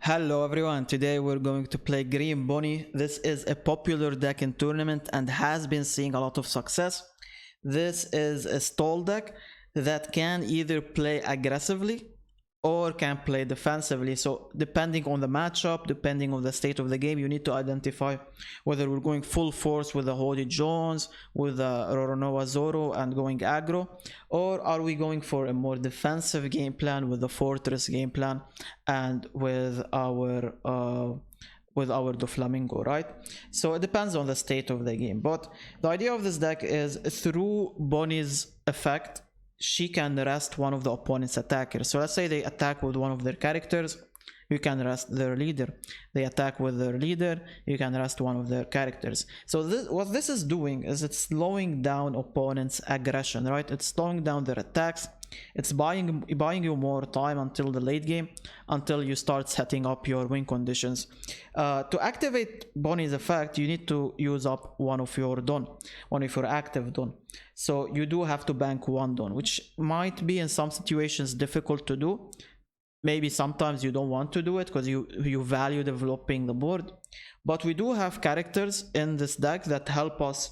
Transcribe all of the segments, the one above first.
Hello everyone, today we're going to play Green Bonney. This is a popular deck in tournament and has been seeing a lot of success. This is a stall deck that can either play aggressively or can play defensively. So depending on the matchup, depending on the state of the game, you need to identify whether we're going full force with the Holy Jones, with the Roronoa Zoro and going aggro, or are we going for a more defensive game plan with the Fortress game plan and with our Doflamingo, right? So it depends on the state of the game. But the idea of this deck is through Bonney's effect, she can rest one of the opponent's attackers. So let's say they attack with one of their characters, you can rest their leader. They attack with their leader, you can rest one of their characters. So what this is doing is it's slowing down opponents' aggression, right? It's slowing down their attacks. It's buying you more time until the late game, until you start setting up your win conditions. To activate Bonney's effect, you need to use up one of your active Don. So you do have to bank one Don, which might be in some situations difficult to do. Maybe sometimes you don't want to do it because you value developing the board. But we do have characters in this deck that help us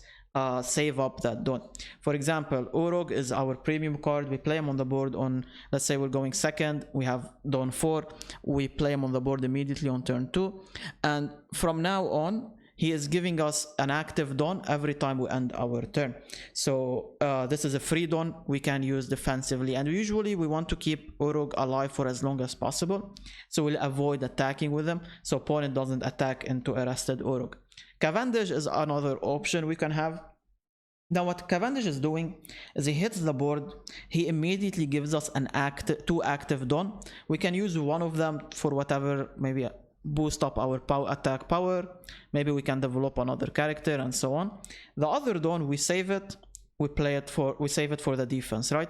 save up that Don. For example, Urog is our premium card. We play him on the board on, let's say we're going second, we have Don 4, we play him on the board immediately on turn 2, and from now on he is giving us an active Don every time we end our turn. So this is a free Don we can use defensively, and usually we want to keep Urog alive for as long as possible, so we'll avoid attacking with him so opponent doesn't attack into arrested Urog. Cavendish is another option we can have. Now what Cavendish is doing is he hits the board, he immediately gives us an two active Don. We can use one of them for whatever, maybe boost up our attack power, maybe we can develop another character and so on. The other Don, we save it, we save it for the defense, right?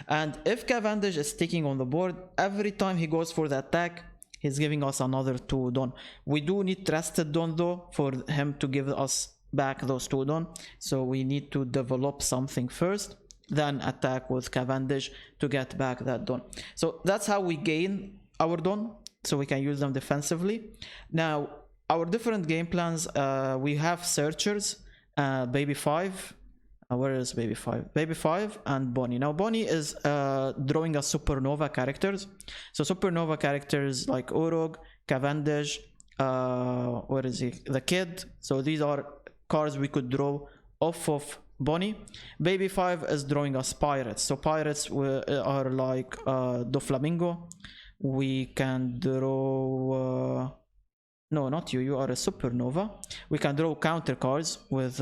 And if Cavendish is sticking on the board, every time he goes for the attack, he's giving us another 2 Don. We do need rested Don though for him to give us back those 2 Don. So we need to develop something first, then attack with Cavendish to get back that Don. So that's how we gain our Don, so we can use them defensively. Now, our different game plans, we have Searchers, Baby 5. Where is Baby 5? Baby 5 and Bonney. Now Bonney is drawing us Supernova characters. So Supernova characters like Urog, Cavendish, where is he? The Kid. So these are cards we could draw off of Bonney. Baby 5 is drawing us Pirates. So Pirates are like Doflamingo. We can draw... no, not you, you are a Supernova. We can draw counter cards with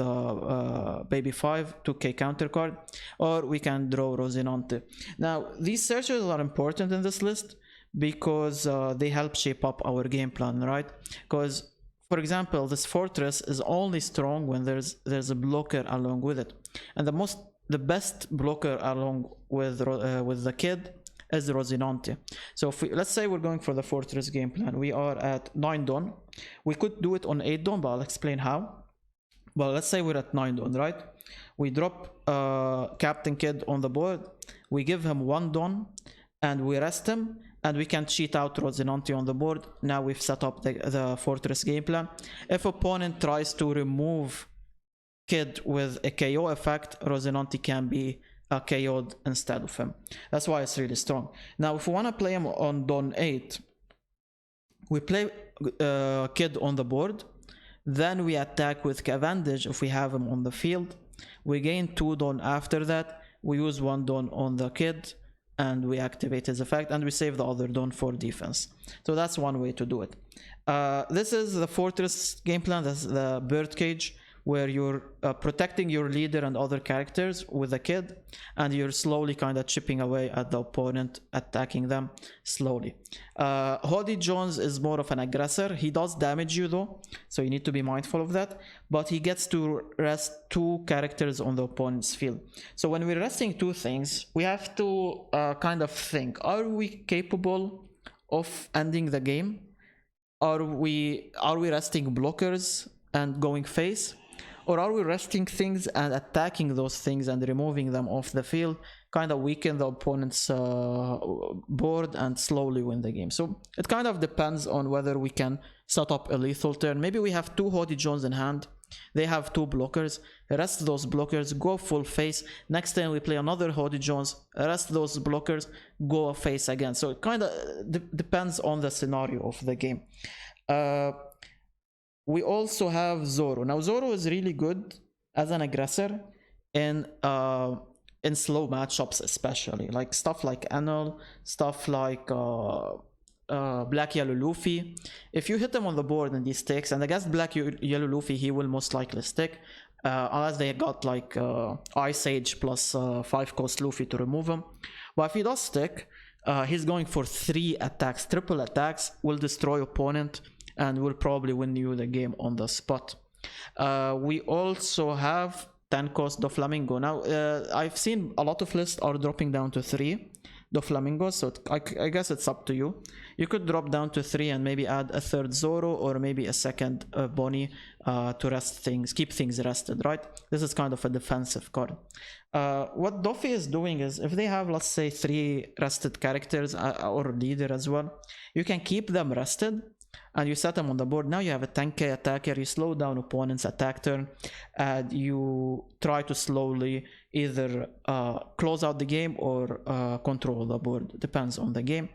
Baby 5, 2k counter card, or we can draw Rosinante. Now, these searchers are important in this list because they help shape up our game plan, right? Because, for example, this Fortress is only strong when there's a blocker along with it. And the best blocker along with the Kid is Rosinante. So if let's say we're going for the Fortress game plan, we are at 9 Don. We could do it on 8 Don, but I'll explain how. But let's say we're at 9 Don, right? We drop Captain Kid on the board, we give him 1 Don, and we rest him, and we can cheat out Rosinante on the board. Now we've set up the Fortress game plan. If opponent tries to remove Kid with a KO effect, Rosinante can be KO'd instead of him. That's why it's really strong. Now if we want to play him on Don 8, we play Kid on the board, then we attack with Cavendish if we have him on the field. We gain 2 Don after that, we use 1 Don on the Kid, and we activate his effect, and we save the other Don for defense. So that's one way to do it. This is the Fortress game plan. That's the Birdcage, where you're protecting your leader and other characters with a Kid, and you're slowly kind of chipping away at the opponent, attacking them slowly. Holy Jones is more of an aggressor. He does damage you though, so you need to be mindful of that, but he gets to rest 2 characters on the opponent's field. So when we're resting 2 things, we have to kind of think, are we capable of ending the game? Are we resting blockers and going face? Or are we resting things and attacking those things and removing them off the field kind of weaken the opponent's board and slowly win the game. So it kind of depends on whether we can set up a lethal turn. Maybe we have 2 Hody Jones in hand, they have 2 blockers, rest those blockers, go full face. Next turn we play another Hody Jones, rest those blockers, go face again. So it kind of depends on the scenario of the game. We also have Zoro. Now Zoro is really good as an aggressor in slow matchups, especially like stuff like Enel, stuff like Black Yellow Luffy. If you hit him on the board and he sticks, and against Black Yellow Luffy he will most likely stick, unless they got like Ice Age plus 5 cost Luffy to remove him. But if he does stick, he's going for 3 attacks, triple attacks, will destroy opponent and will probably win you the game on the spot. We also have 10 cost Doflamingo. Now I've seen a lot of lists are dropping down to 3 Doflamingos, so I guess it's up to you. You could drop down to 3 and maybe add a 3rd Zoro or maybe a 2nd Bonney to rest things, keep things rested, right? This is kind of a defensive card. What Doffy is doing is, if they have, let's say, 3 rested characters or leader as well, you can keep them rested and you set them on the board. Now you have a 10k attacker, you slow down opponent's attack turn, and you try to slowly either close out the game or control the board, depends on the game.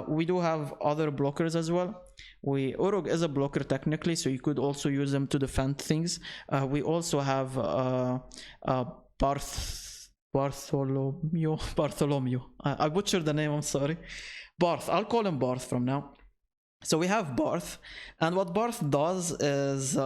We do have other blockers as well. Uruk is a blocker technically, so you could also use them to defend things. We also have Bartholomew. I butchered the name, I'm sorry. Barth, I'll call him Barth from now. So we have Barth, and what Barth does is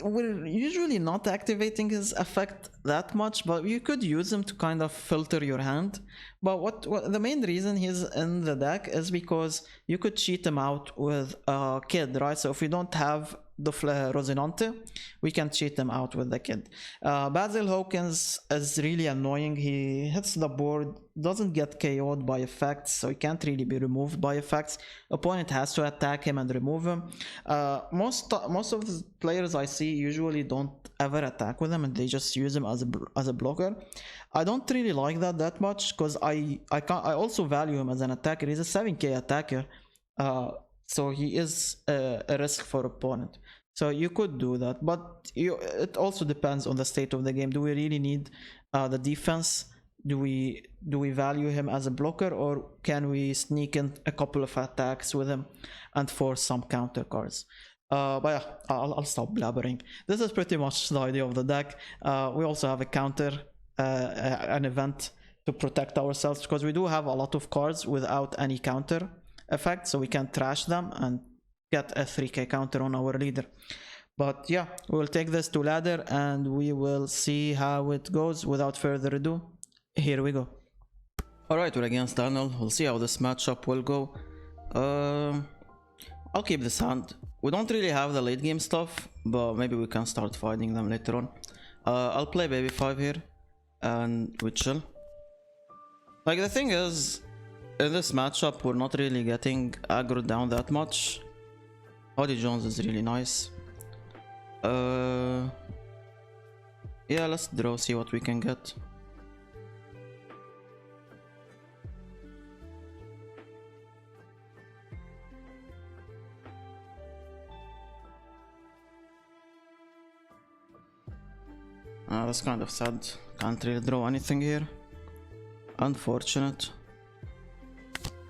we're usually not activating his effect that much, but you could use him to kind of filter your hand. But what the main reason he's in the deck is because you could cheat him out with a kid, right? So if we don't have the Rosinante, we can cheat him out with the kid. Basil Hawkins is really annoying. He hits the board, doesn't get KO'd by effects, so he can't really be removed by effects. Opponent has to attack him and remove him. Most of the players I see usually don't ever attack with him, and they just use him as a blocker. I don't really like that much, because I also value him as an attacker. He's a 7k attacker, so he is a risk for opponent. So you could do that, but it also depends on the state of the game. Do we really need the defense? Do we value him as a blocker, or can we sneak in a couple of attacks with him and force some counter cards? But yeah, I'll stop blabbering. This is pretty much the idea of the deck. We also have a counter, an event to protect ourselves, because we do have a lot of cards without any counter effect, so we can trash them and get a 3k counter on our leader. But yeah, we'll take this to ladder and we will see how it goes. Without further ado, here we go. Alright, we're against Anel. We'll see how this matchup will go. I'll keep this hand. We don't really have the late game stuff, but maybe we can start fighting them later on. I'll play baby 5 here and we chill. Like, the thing is, in this matchup we're not really getting aggroed down that much. Hody Jones is really nice. Yeah, let's draw, see what we can get. That's kind of sad. Can't really draw anything here. Unfortunate.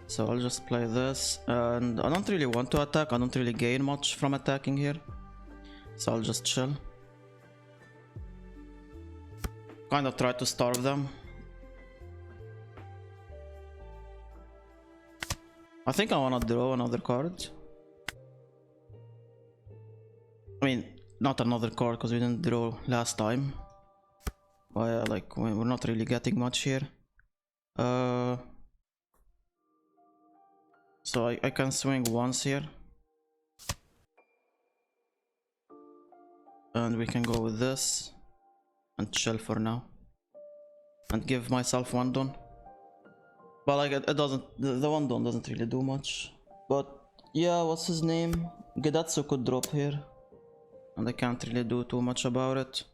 So I'll just play this, and I don't really want to attack. I don't really gain much from attacking here, so I'll just chill. Kind of try to starve them. I think I want to draw another card. I mean, not another card, because we didn't draw last time. But yeah, like, we're not really getting much here. So I can swing once here. And we can go with this and chill for now. And give myself one don. But like, it doesn't, the one don doesn't really do much. But yeah, what's his name? Gedatsu could drop here. And I can't really do too much about it.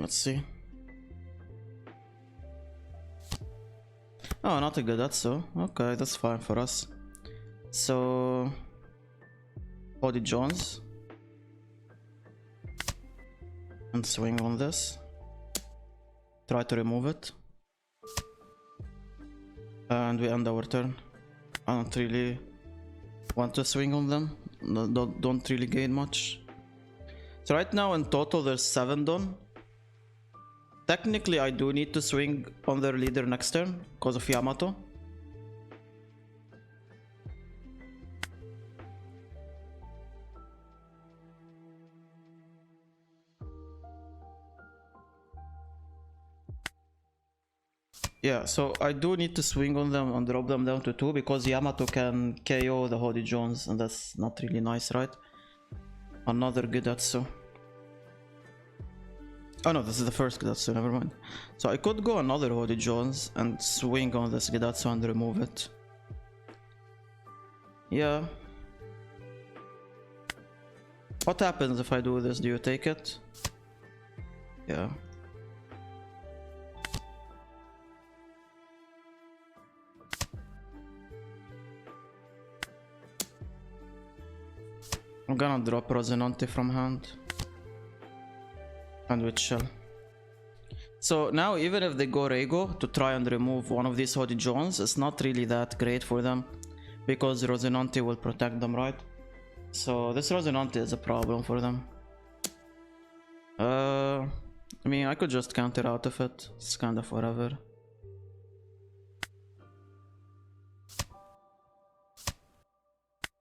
Let's see. Oh, not a good Atsu. Okay, that's fine for us. So Body Jones and swing on this. Try to remove it. And we end our turn. I don't really want to swing on them. No, don't really gain much. So right now in total there's 7 done. Technically I do need to swing on their leader next turn because of Yamato. Yeah, so I do need to swing on them and drop them down to 2 because Yamato can KO the Hody Jones and that's not really nice, right? Another Gidatsu. Oh no, this is the first Gidatsu, never mind. So I could go another Hody Jones and swing on this Gidatsu and remove it. Yeah. What happens if I do this? Do you take it? Yeah. I'm gonna drop Rosinante from hand. And we chill. So now even if they go Rego to try and remove one of these Hody Jones, it's not really that great for them. Because Rosinante will protect them, right? So this Rosinante is a problem for them. I mean, I could just counter out of it. It's kind of whatever.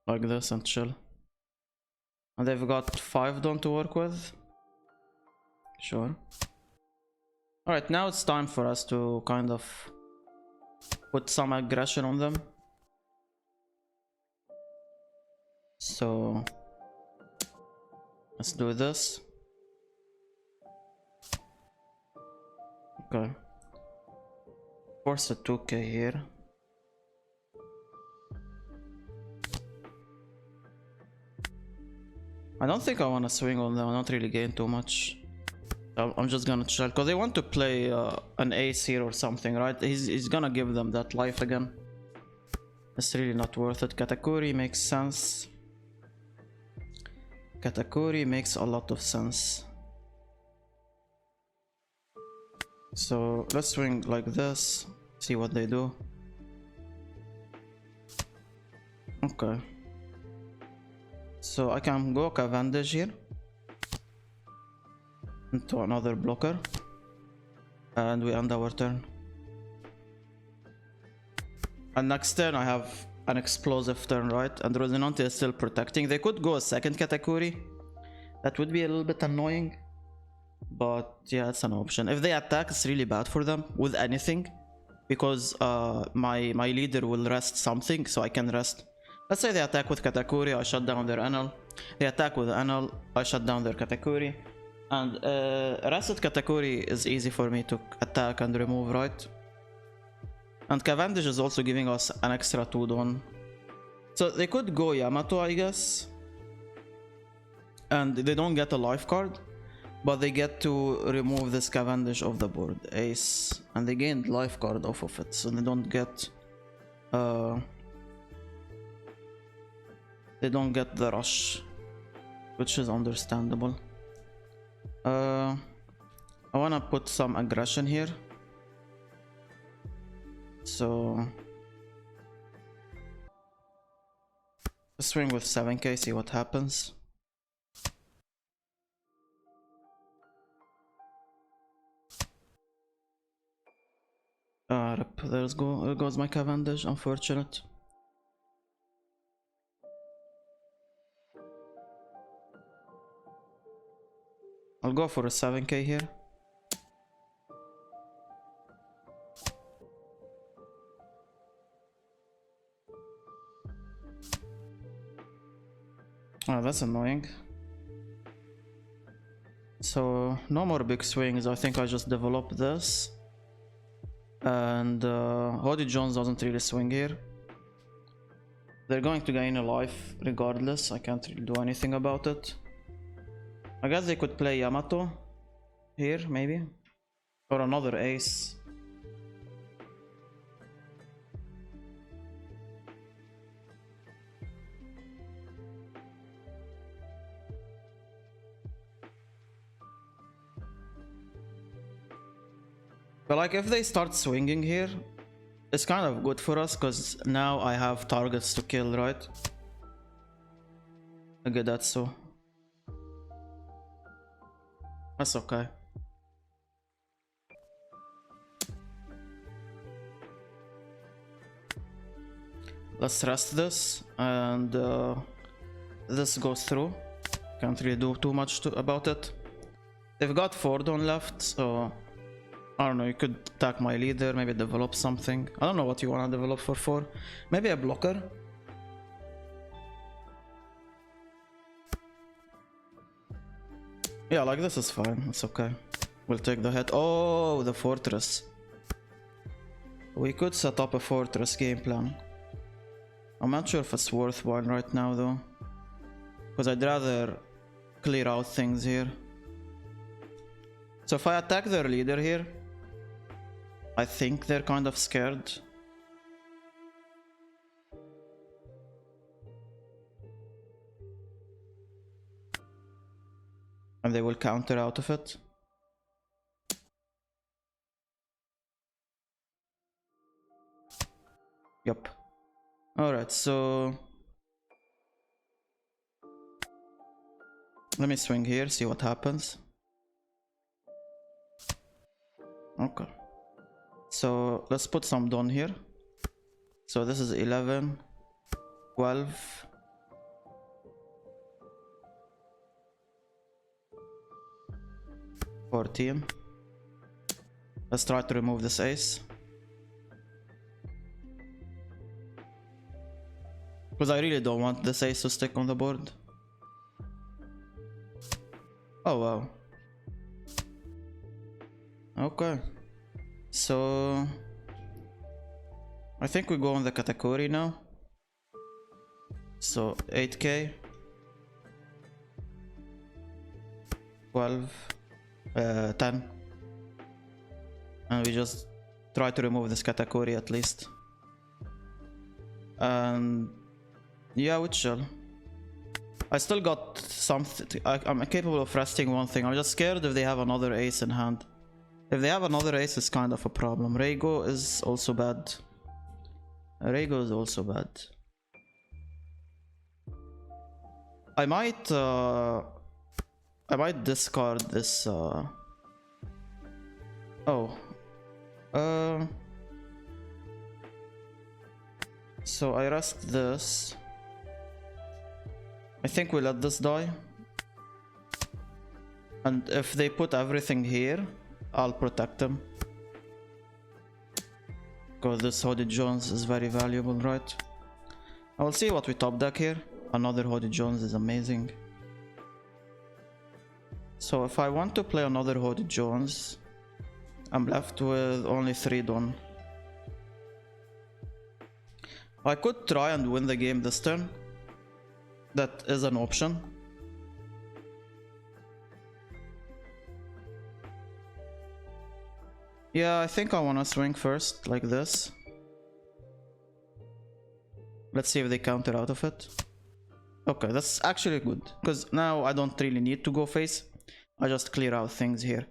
Like this and chill. And they've got 5 done to work with. Sure. Alright, now it's time for us to kind of put some aggression on them. So let's do this. Okay. Force a 2k here. I don't think I want to swing on them. I don't really gain too much. I'm just gonna chill because they want to play an ace here or something, right? He's gonna give them that life again. It's really not worth it. Katakuri makes sense. Katakuri makes a lot of sense. So let's swing like this. See what they do. Okay. So I can go Cavendish here into another blocker and we end our turn. And next turn I have an explosive turn, right? And Rosinante is still protecting. They could go a second Katakuri. That would be a little bit annoying, but yeah, it's an option. If they attack, it's really bad for them with anything because my leader will rest something, so I can rest. Let's say they attack with Katakuri, I shut down their Enel. They attack with Anel, I shut down their Katakuri. And rested Katakuri is easy for me to attack and remove, right? And Cavendish is also giving us an extra 2 don. So they could go Yamato, I guess. And they don't get a life card, but they get to remove this Cavendish off the board. Ace. And they gained life card off of it, so they don't get... they don't get the rush, which is understandable. I wanna put some aggression here. So let's swing with 7k, see what happens. Rip, there goes my Cavendish, unfortunate. I'll go for a 7k here. Oh, that's annoying. So, no more big swings. I think I just developed this. And Hody Jones doesn't really swing here. They're going to gain a life regardless. I can't really do anything about it. I guess they could play Yamato here, maybe? Or another ace. But like if they start swinging here, it's kind of good for us because now I have targets to kill, right? Okay, that's okay. Let's rest this and this goes through. Can't really do too much about it. They've got 4 on left, so I don't know, you could attack my leader, maybe develop something. I don't know what you want to develop for 4. Maybe a blocker. Yeah, like this is fine, it's okay. We'll take the hit. Oh, the fortress. We could set up a fortress game plan. I'm not sure if it's worthwhile right now though, because I'd rather clear out things here. So if I attack their leader here, I think they're kind of scared. And they will counter out of it. Yup. Alright, so let me swing here, see what happens. Okay. So let's put some Dawn here. So this is 11, 12. 14. Let's try to remove this ace. Because I really don't want this ace to stick on the board. Oh wow. Okay. So I think we go on the category now. So 8k. 12. 10. And we just try to remove this category at least. And yeah, we chill. I still got something. I'm capable of resting one thing. I'm just scared if they have another ace in hand. If they have another ace, it's kind of a problem. Rego is also bad. Rego is also bad. I might discard this. So I rest this. I think we let this die. And if they put everything here, I'll protect them. Because this Hoddy Jones is very valuable, right? I will see what we top deck here. Another Hoddy Jones is amazing. So if I want to play another Hoddy Jones, I'm left with only 3 Dawn. I could try and win the game this turn. That is an option. Yeah, I think I want to swing first, like this. Let's see if they counter out of it. Okay, that's actually good, because now I don't really need to go face. I just clear out things here.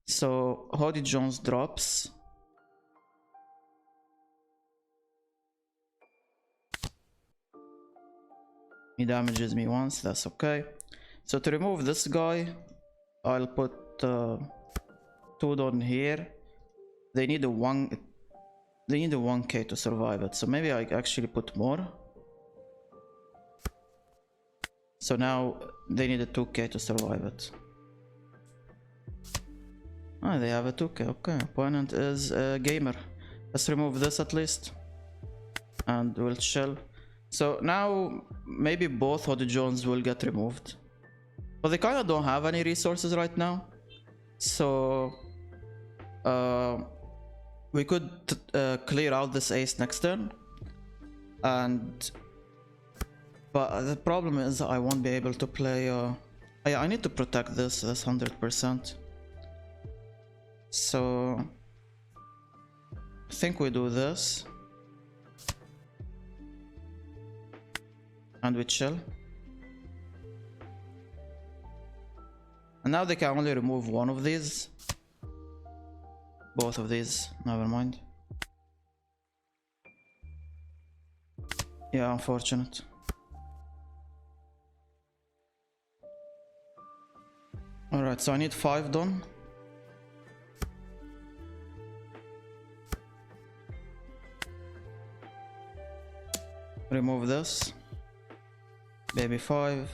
So Hoddy Jones drops. He damages me once, that's okay. So to remove this guy, I'll put 2 Dawn here. They need a 1k to survive it, so maybe I actually put more. So now they need a 2k to survive it. Ah, they have a 2k, okay. Opponent is a gamer. Let's remove this at least. And we'll chill. So now maybe both Hoddy Jones will get removed. But they kinda don't have any resources right now. So we could clear out this ace next turn. But the problem is I won't be able to play I need to protect this 100%. So I think we do this and we chill. And now they can only remove one of these. Both of these, never mind. Yeah, unfortunate. Alright, so I need 5 done. Remove this. Baby 5.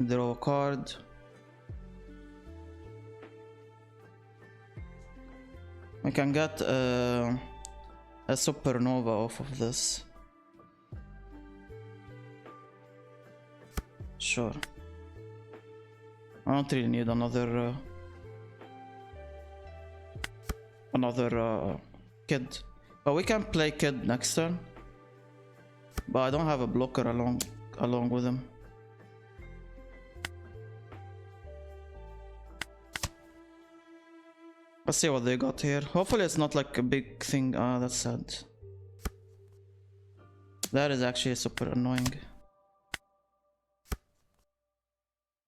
Draw a card. I can get a supernova off of this. Sure. I don't really need another kid. But we can play kid next turn. But I don't have a blocker along with him. Let's see what they got here. Hopefully it's not like a big thing. Ah, that's sad. That is actually super annoying.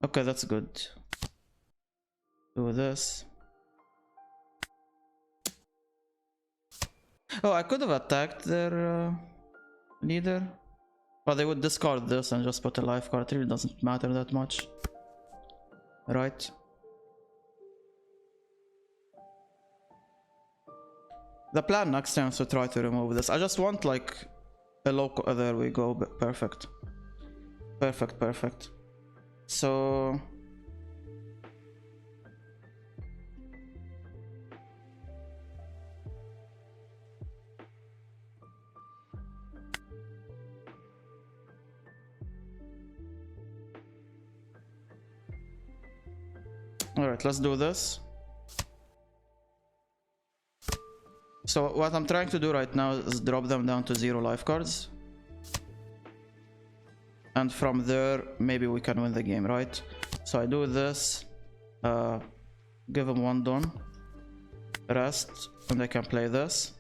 Okay, that's good. Do this. Oh, I could have attacked their leader. But they would discard this and just put a life card. It really doesn't matter that much. Right. The plan next time is to try to remove this. I just want like a local. There we go. Perfect. Perfect, perfect. So alright, let's do this. So what I'm trying to do right now is drop them down to 0 life cards. And from there, maybe we can win the game, right? So I do this, give them 1 done, rest, and I can play this.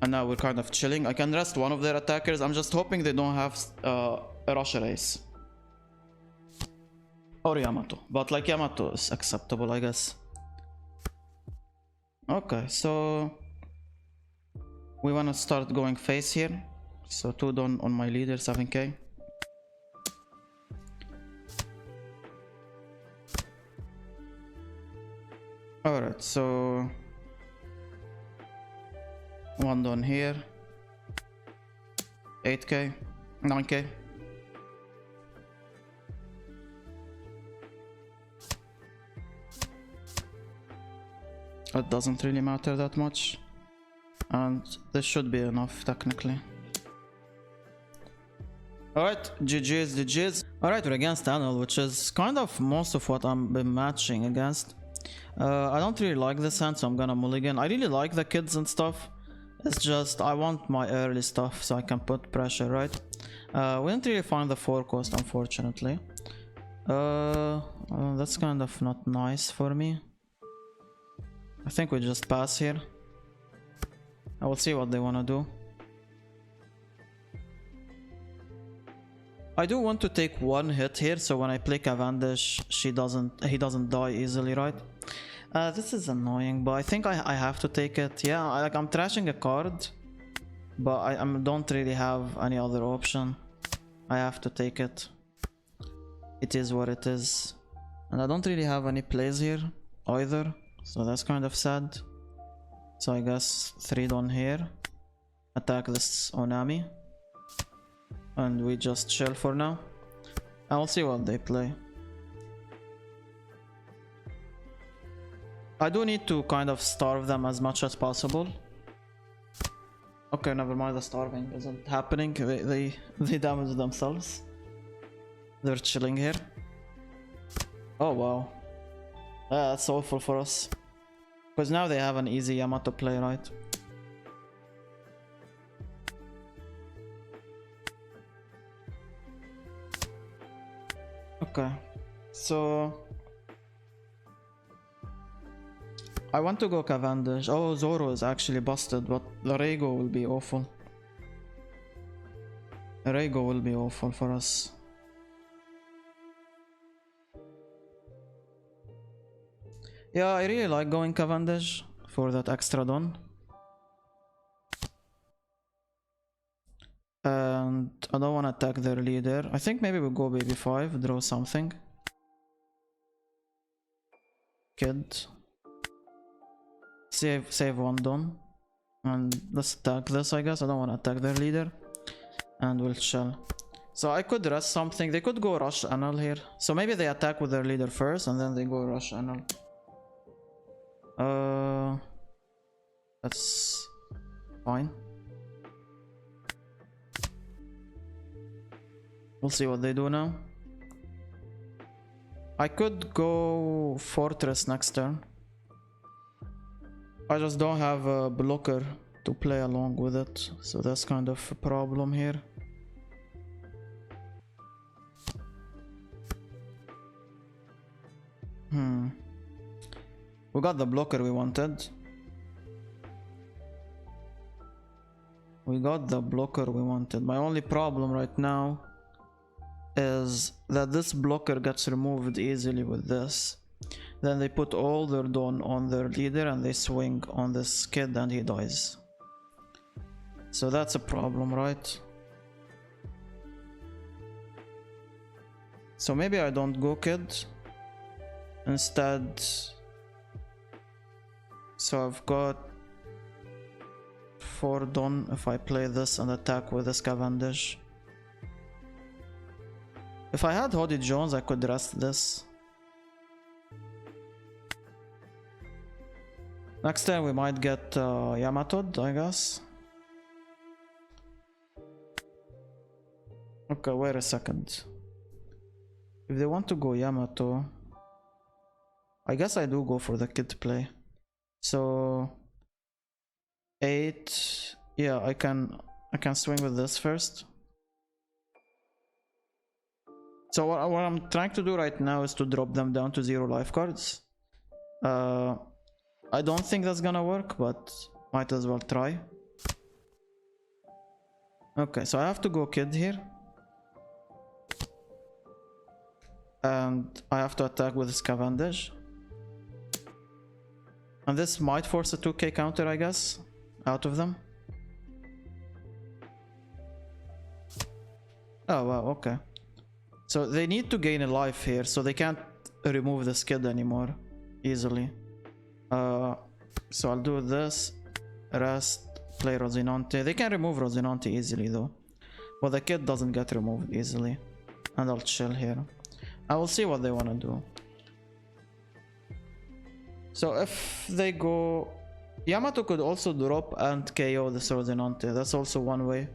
And now we're kind of chilling. I can rest one of their attackers. I'm just hoping they don't have a Russia race. Or Yamato. But like Yamato is acceptable, I guess. Okay, so we want to start going face here. So 2 done on my leader, 7k. Alright, so 1 done here. 8k, 9k. It doesn't really matter that much. And this should be enough technically. Alright, GG's, GG's. Alright, we're against Anel, which is kind of most of what I'm been matching against. I don't really like this hand, so I'm gonna mulligan. I really like the kids and stuff. It's just I want my early stuff so I can put pressure, right? We didn't really find the 4 cost, unfortunately. That's kind of not nice for me. I think we just pass here. I will see what they want to do. I do want to take 1 hit here, so when I play Cavendish, he doesn't die easily, right? This is annoying, but I think I have to take it. Yeah, I'm trashing a card, but I don't really have any other option. I have to take it. It is what it is. And I don't really have any plays here either, so that's kind of sad. So I guess 3 done here. Attack this Onami. And we just chill for now. I'll see what they play. I do need to kind of starve them as much as possible. Okay, never mind, the starving isn't happening. They damage themselves. They're chilling here. Oh wow. That's awful for us. Because now they have an easy Yamato play, right? Okay, so I want to go Cavendish. Oh, Zoro is actually busted, but the Rego will be awful. Rego will be awful for us. Yeah, I really like going Cavendish for that extra Don. And I don't want to attack their leader. I think maybe we'll go baby 5, draw something. Kid. Save one Don. And let's attack this, I guess. I don't want to attack their leader. And we'll chill. So I could rest something. They could go rush Anel here. So maybe they attack with their leader first and then they go rush Anel. That's fine. We'll see what they do now. I could go Fortress next turn. I just don't have a blocker to play along with it, so that's kind of a problem here. We got the blocker we wanted. My only problem right now is that this blocker gets removed easily with this. Then they put all their Dawn on their leader and they swing on this kid and he dies. So that's a problem, right? So maybe I don't go kid. Instead, so I've got 4 Dawn if I play this and attack with this Cavendish. If I had Hoddy Jones, I could rest this. Next time we might get Yamato, I guess. Okay, wait a second. If they want to go Yamato, I guess I do go for the kid play. So 8, yeah, I can swing with this first. So what I'm trying to do right now is to drop them down to 0 life cards. I don't think that's gonna work, but might as well try. Okay, so I have to go kid here. And I have to attack with this Cavendish. And this might force a 2k counter, I guess, out of them. Oh wow, okay. So they need to gain a life here, so they can't remove this kid anymore easily. So I'll do this, rest, play Rosinante. They can remove Rosinante easily though, but the kid doesn't get removed easily. And I'll chill here. I will see what they want to do. So if they go... Yamato could also drop and KO this Rosinante. That's also one way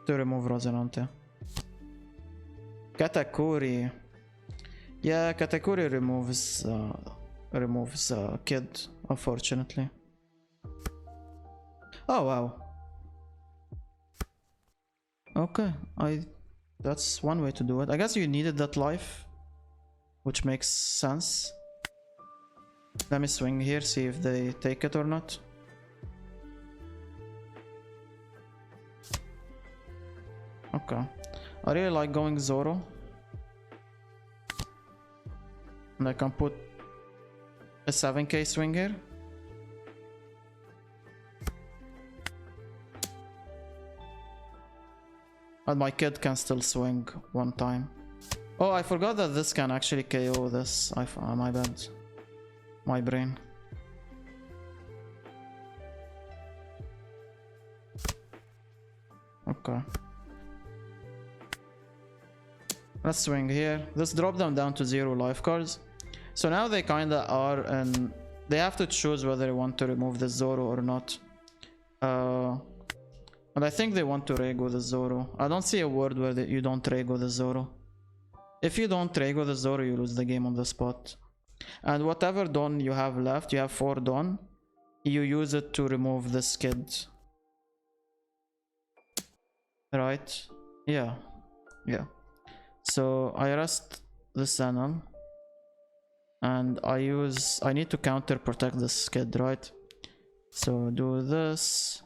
to remove Rosinante. Katakuri. Yeah, Katakuri removes kid, unfortunately. Oh wow. Okay, that's one way to do it. I guess you needed that life, which makes sense. Let me swing here, see if they take it or not. Okay. I really like going Zoro. And I can put a 7k swing here. And my kid can still swing one time. Oh, I forgot that this can actually KO this. My bad. My brain. Okay. Let's swing here. Let's drop them down to 0 life cards. So now they kinda are, and they have to choose whether they want to remove the Zoro or not. And I think they want to Rego the Zoro. I don't see a word where you don't Rego the Zoro. If you don't Rego the Zoro, you lose the game on the spot. And whatever Dawn you have left, you have 4 Dawn, you use it to remove this kid. Right? Yeah. Yeah. So I rest this Anel. And I need to counter protect this kid, right? So do this,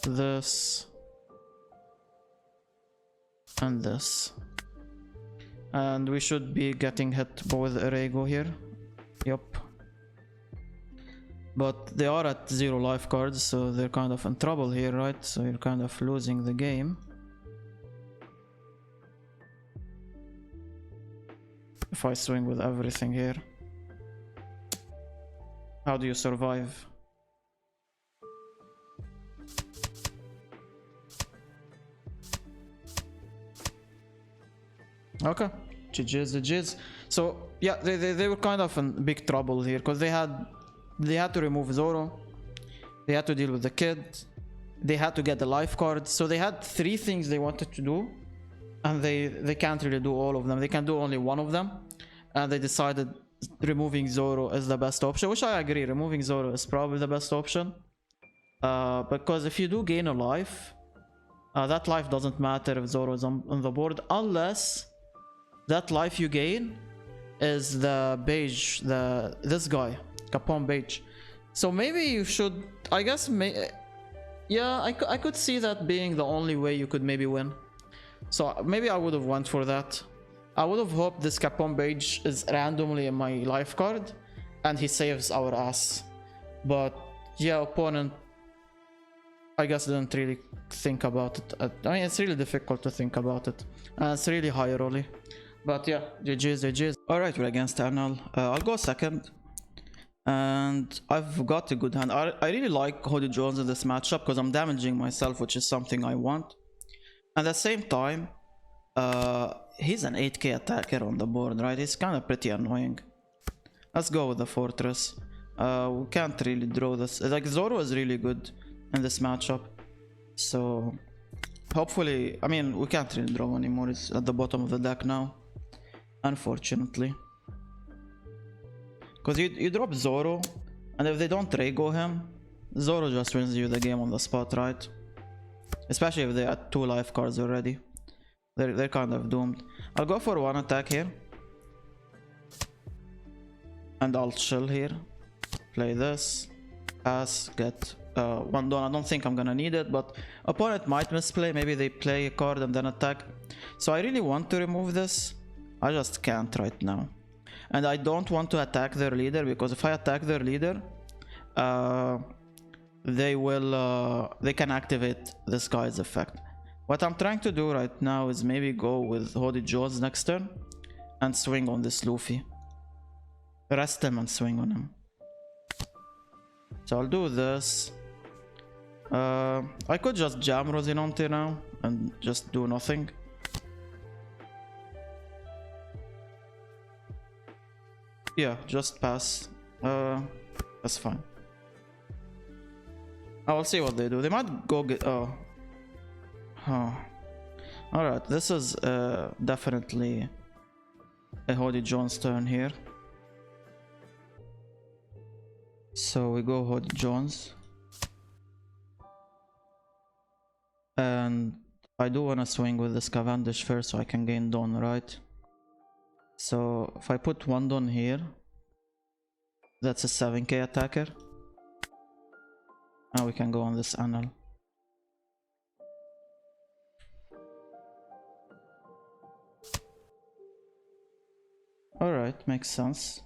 this, and this. And we should be getting hit with Erego here. Yup. But they are at 0 life cards, so they're kind of in trouble here, right? So you're kind of losing the game. If I swing with everything here, how do you survive? Okay, GG's the G's. So yeah, they were kind of in big trouble here because they had to remove Zoro, they had to deal with the kid, they had to get the life card. So they had 3 things they wanted to do, and they can't really do all of them. They can do only one of them, and they decided removing Zoro is the best option, which I agree. Removing Zoro is probably the best option, because if you do gain a life, that life doesn't matter if Zoro is on the board, unless that life you gain is the beige, this guy, Capone beige. So maybe you should, I guess, yeah, I could see that being the only way you could maybe win. So maybe I would have went for that. I would have hoped this Capone beige is randomly in my life card and he saves our ass. But yeah, opponent, I guess, didn't really think about it. I mean, it's really difficult to think about it. It's really high rolly. But yeah, GG's, GG's. Alright, we're against Anel. I'll go second. And I've got a good hand. I really like Hoodie Jones in this matchup because I'm damaging myself, which is something I want. At the same time, he's an 8k attacker on the board, right? He's kind of pretty annoying. Let's go with the Fortress. We can't really draw this. Like, Zoro is really good in this matchup. So, hopefully, I mean, we can't really draw anymore. It's at the bottom of the deck now, unfortunately. Because you drop Zoro, and if they don't Rego him, Zoro just wins you the game on the spot, right? Especially if they had 2 life cards already. They're kind of doomed. I'll go for 1 attack here. And I'll chill here. Play this. Pass, get 1 Dawn. I don't think I'm gonna need it, but opponent might misplay. Maybe they play a card and then attack. So I really want to remove this. I just can't right now. And I don't want to attack their leader, because if I attack their leader, they can activate this guy's effect. What I'm trying to do right now is maybe go with Hoodie Jones next turn and swing on this Luffy. Rest him and swing on him. So I'll do this. I could just jam Rosinante now and just do nothing. Yeah, just pass. That's fine. I will see what they do. They might go get... Oh. Alright, this is definitely a Hoodie Jones turn here. So we go Hoodie Jones. And I do want to swing with this Cavendish first so I can gain Dawn, right? So if I put 1 Dawn here, that's a 7k attacker. Now we can go on this Anel. Alright, makes sense.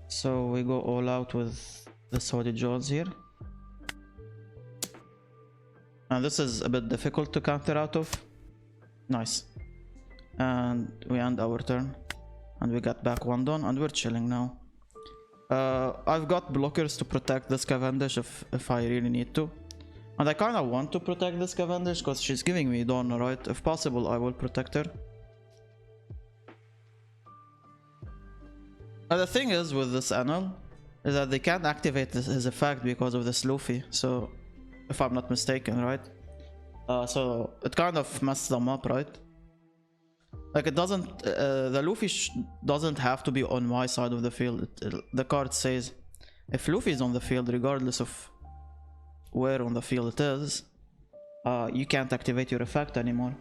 So we go all out with this Hoodie Jones here. And this is a bit difficult to counter out of. Nice. And we end our turn. And we got back 1 Dawn and we're chilling now. I've got blockers to protect this Cavendish if I really need to. And I kinda want to protect this Cavendish because she's giving me Dawn, right? If possible, I will protect her. And the thing is with this Anel, is that they can't activate his effect because of this Luffy. So, if I'm not mistaken, right? So, it kind of messed them up, right? Like, it doesn't... the Luffy doesn't have to be on my side of the field. The card says, if Luffy is on the field, regardless of where on the field it is, you can't activate your effect anymore.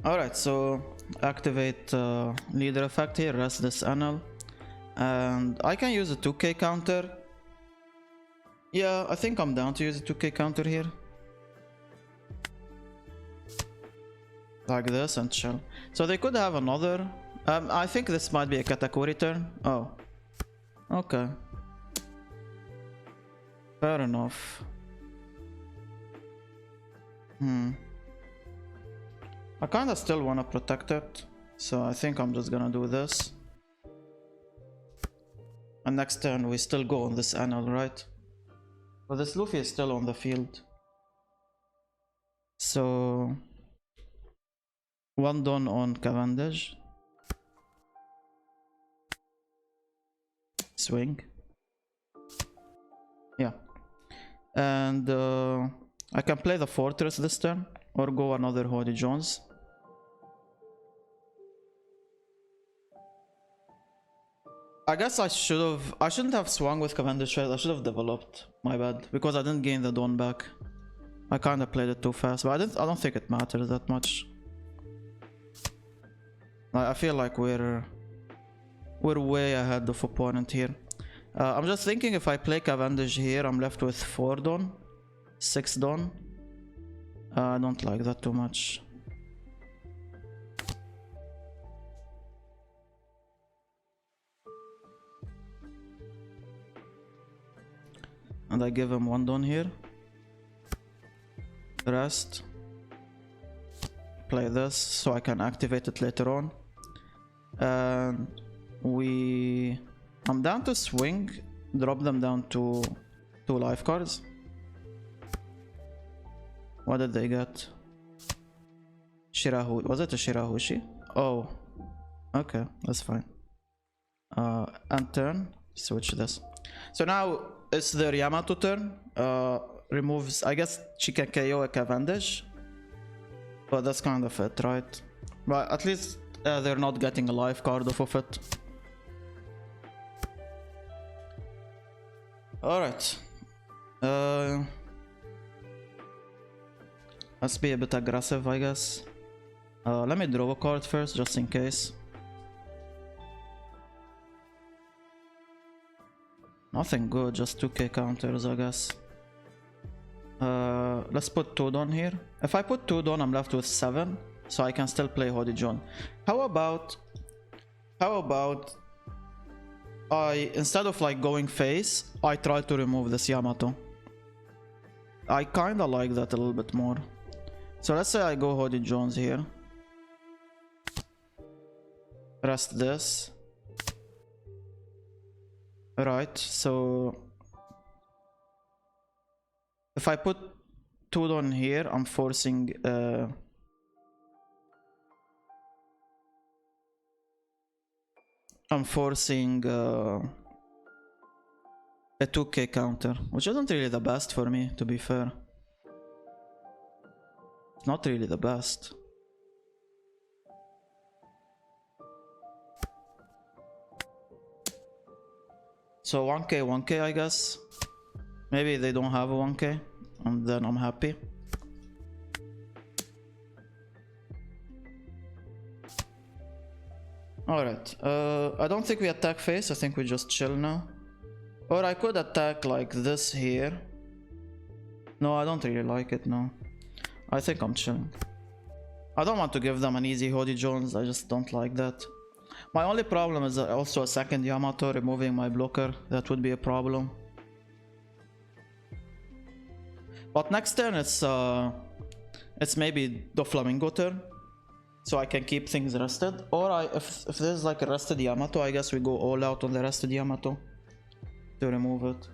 Alright, so activate leader effect here, rest this Anel. And I can use a 2k counter. Yeah, I think I'm down to use a 2k counter here. Like this and chill. So they could have another. I think this might be a Katakuri turn. Oh. Okay. Fair enough. I kinda still wanna protect it. So I think I'm just gonna do this. And next turn we still go on this Anel, right? But this Luffy is still on the field. So... one Don on Cavendish. Swing. Yeah. And I can play the Fortress this turn. Or go another Hoddy Jones. I guess I shouldn't have swung with Cavendish. I should have developed. My bad. Because I didn't gain the Dawn back. I kinda played it too fast. But I don't think it matters that much. I feel like we're way ahead of opponent here. I'm just thinking if I play Cavendish here, I'm left with 4 Dawn. 6 Dawn. I don't like that too much. And I give him 1 Dawn here. Rest. Play this so I can activate it later on. And I'm down to swing. Drop them down to 2 life cards. What did they get? Shirahu. Was it a Shirahoshi? Oh. Okay, that's fine. And turn. Switch this. So now it's their Yamato turn. Removes... I guess she can KO a Cavendish. But that's kind of it, right? But at least they're not getting a life card off of it. Alright. Let's be a bit aggressive, I guess. Let me draw a card first, just in case. Nothing good, just 2k counters, I guess. Let's put 2 Dawn here. If I put 2 Dawn, I'm left with 7. So I can still play Hoddy John. How about instead of like going face, I try to remove this Yamato. I kinda like that a little bit more. So let's say I go Hoddy Jones here. Rest this. Right, so if I put 2 Dawn here, I'm forcing a 2k counter, which isn't really the best for me, to be fair. It's not really the best. So 1k, I guess. Maybe they don't have a 1k, and then I'm happy. Alright, I don't think we attack face, I think we just chill now. Or I could attack like this here. No, I don't really like it, no. I think I'm chilling. I don't want to give them an easy Hoddy Jones, I just don't like that. My only problem is also a second Yamato removing my blocker. That would be a problem. But next turn it's maybe the Flamingo turn. So I can keep things rested. Or if there's like a rested Yamato, I guess we go all out on the rested Yamato to remove it.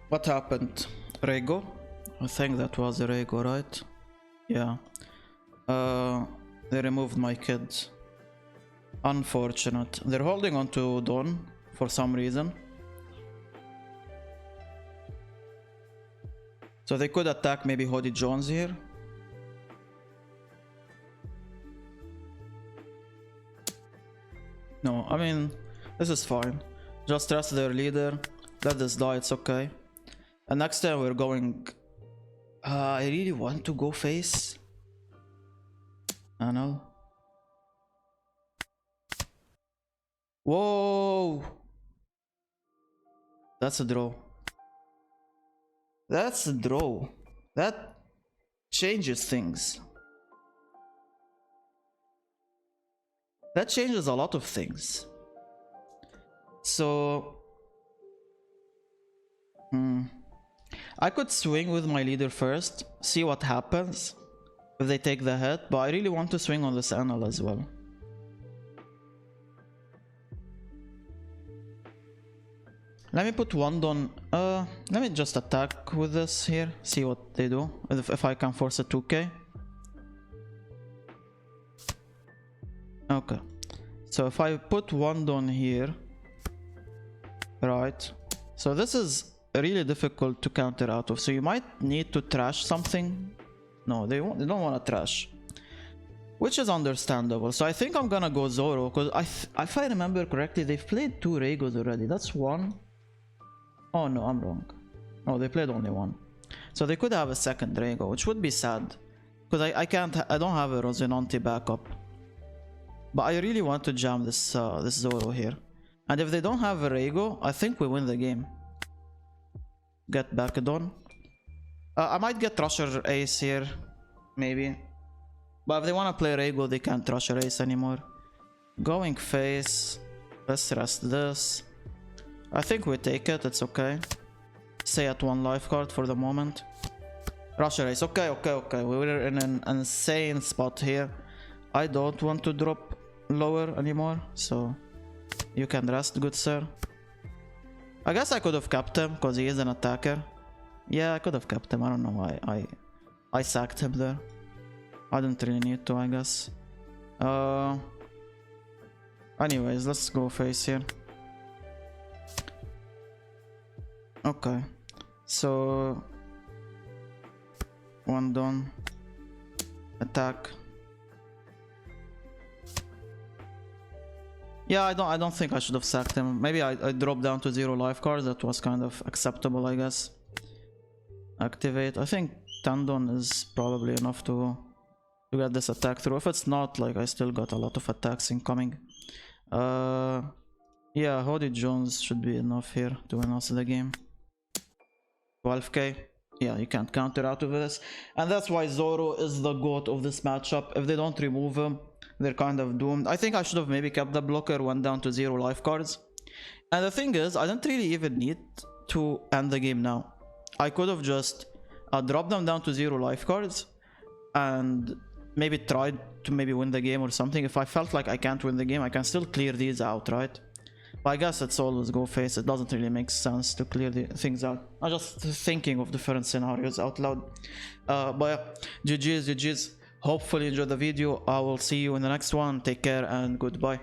What happened? Reigo? I think that was a Reigo, right? Yeah. They removed my kids. Unfortunate. They're holding on to Dawn for some reason. So they could attack maybe Hoddy Jones here. No, I mean, this is fine. Just trust their leader. Let this die, it's okay. And next time we're going I really want to go face Anel. Whoa! That's a draw. That's a draw. That changes things. That changes a lot of things. So... I could swing with my leader first, see what happens if they take the hit, but I really want to swing on this Anel as well. Let me put one on. Let me just attack with this here, see what they do, if I can force a 2k. Okay, so if I put one on here, right, so this is really difficult to counter out of, so you might need to trash something. No, they don't want to trash, which is understandable. So I think I'm gonna go Zoro, because if I remember correctly, they've played 2 Regos already. That's one. Oh no, I'm wrong. Oh, they played only one, so they could have a second Rego, which would be sad, because I don't have a Rosinante backup. But I really want to jam this this Zoro here, and if they don't have a Rego, I think we win the game. Get back on. I might get Rusher Ace here, maybe. But if they want to play Rego, they can't Rusher Ace anymore. Going face. Let's rest this. I think we take it, it's okay. Stay at 1 life card for the moment. Rusher Ace, okay. We're in an insane spot here. I don't want to drop lower anymore, so you can rest, good sir. I guess I could have kept him, because he is an attacker. Yeah, I could have kept him. I don't know why I sacked him there. I didn't really need to, I guess. Anyways, let's go face here. Okay, so one done. Attack. Yeah, I don't think I should have sacked him. Maybe I dropped down to 0 life cards. That was kind of acceptable, I guess. Activate. I think Tendon is probably enough to get this attack through. If it's not, like, I still got a lot of attacks incoming. Yeah, Hody Jones should be enough here to win us the game. 12k. Yeah, you can't counter out of this. And that's why Zoro is the GOAT of this matchup. If they don't remove him, they're kind of doomed. I think I should have maybe kept the blocker, went down to 0 life cards. And the thing is, I didn't really even need to end the game now. I could have just dropped them down to 0 life cards and maybe tried to maybe win the game or something. If I felt like I can't win the game, I can still clear these out, right? But I guess it's always go face. It doesn't really make sense to clear the things out. I'm just thinking of different scenarios out loud. But yeah, GG's. Hopefully you enjoyed the video. I will see you in the next one. Take care and goodbye.